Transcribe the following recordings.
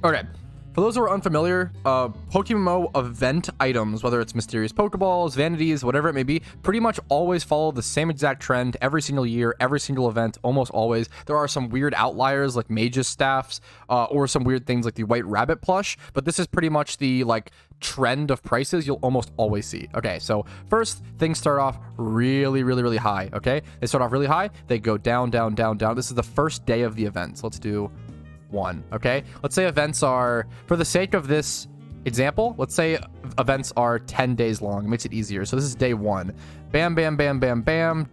Okay. For those who are unfamiliar, PokeMMO event items, whether it's mysterious Pokeballs, vanities, whatever it may be, pretty much always follow the same exact trend every single year, every single event, almost always. There are some weird outliers like Mage's Staffs, or some weird things like the White Rabbit plush, but this is pretty much the like trend of prices you'll almost always see. Okay, so first, things start off really high, okay? They start off really high, they go down. This is the first day of the event. So let's do 1. Okay, let's say events are, for the sake of this example, let's say events are 10 days long. It makes it easier. So this is day 1. Bam, bam, bam, bam, bam,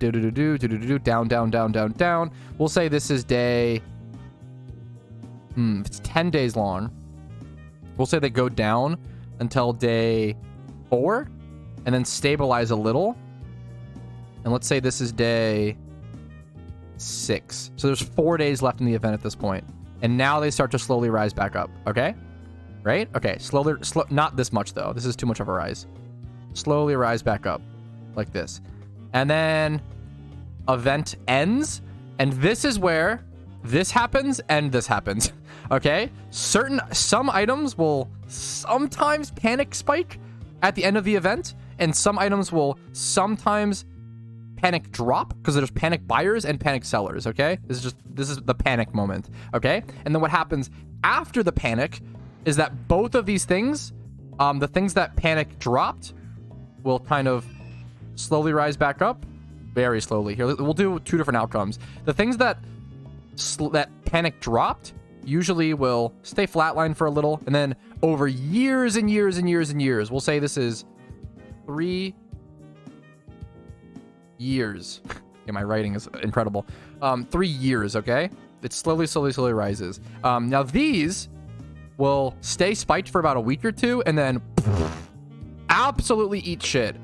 down. We'll say this is day, it's 10 days long. We'll say they go down until day 4 and then stabilize a little. And let's say this is day 6. So there's 4 days left in the event at this point. And now they start to slowly rise back up, okay? Right? Okay, not this much, though. This is too much of a rise. Slowly rise back up, like this. And then event ends, and this is where this happens and this happens, okay? Some items will sometimes panic spike at the end of the event, and some items will sometimes panic drop because there's panic buyers and panic sellers. Okay, this is the panic moment. Okay, and then what happens after the panic is that both of these things, the things that panic dropped will kind of slowly rise back up, very slowly. Here we'll do 2 different outcomes. The things that panic dropped usually will stay flatline for a little, and then over years and years, we'll say this is 3 years. Yeah, my writing is incredible. 3 years, okay? It slowly rises. Now these will stay spiked for about a week or 2 and then absolutely eat shit.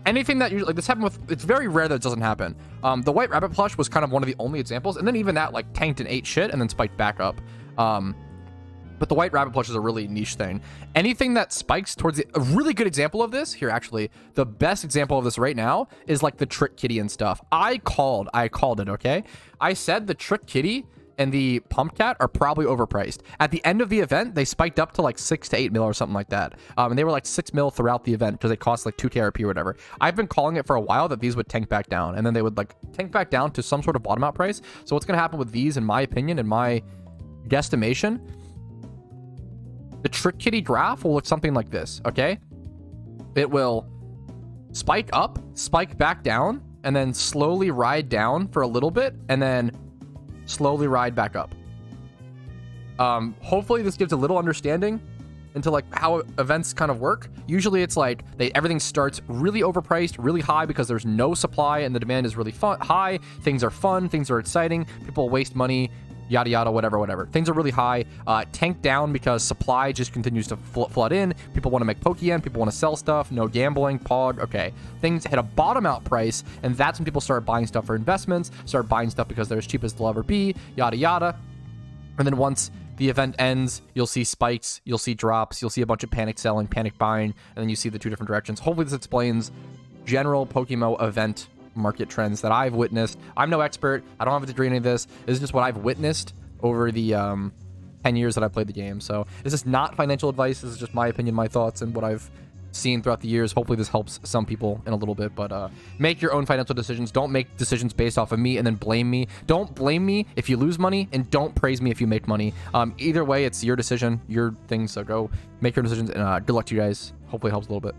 Anything that usually, like this happened with, it's very rare that it doesn't happen. The White Rabbit plush was kind of one of the only examples, and then even that like tanked and ate shit and then spiked back up. But the White Rabbit plush is a really niche thing. Anything that spikes towards a really good example of this here, actually, the best example of this right now is like the Trick Kitty and stuff. I called it, okay? I said the Trick Kitty and the Pump Cat are probably overpriced. At the end of the event, they spiked up to like 6 to 8 mil or something like that. And they were like 6 mil throughout the event because they cost like 2 KRP or whatever. I've been calling it for a while that these would tank back down, and then they would like tank back down to some sort of bottom out price. So what's going to happen with these, in my opinion, in my guesstimation, the Trick Kitty graph will look something like this, okay? It will spike up, spike back down, and then slowly ride down for a little bit, and then slowly ride back up. Hopefully this gives a little understanding into like how events kind of work. Usually it's like everything starts really overpriced, really high because there's no supply and the demand is really high. Things are fun, things are exciting, people waste money, yada yada, whatever. Things are really high, tank down because supply just continues to flood in. People want to make Pokeyen, people want to sell stuff, no gambling, Pog, okay. Things hit a bottom out price, and that's when people start buying stuff for investments, start buying stuff because they're as cheap as they'll ever be, yada yada. And then once the event ends, you'll see spikes, you'll see drops, you'll see a bunch of panic selling, panic buying, and then you see the 2 different directions. Hopefully this explains general PokeMMO event market trends that I've witnessed. I'm no expert. I don't have a degree in any of this. This is just what I've witnessed over the 10 years that I played the game. So this is not financial advice. This is just my opinion, my thoughts, and what I've seen throughout the years. Hopefully this helps some people in a little bit, but make your own financial decisions. Don't make decisions based off of me and then blame me. Don't blame me if you lose money, and don't praise me if you make money. Either way, it's your decision, your thing, so go make your decisions, and good luck to you guys. Hopefully it helps a little bit.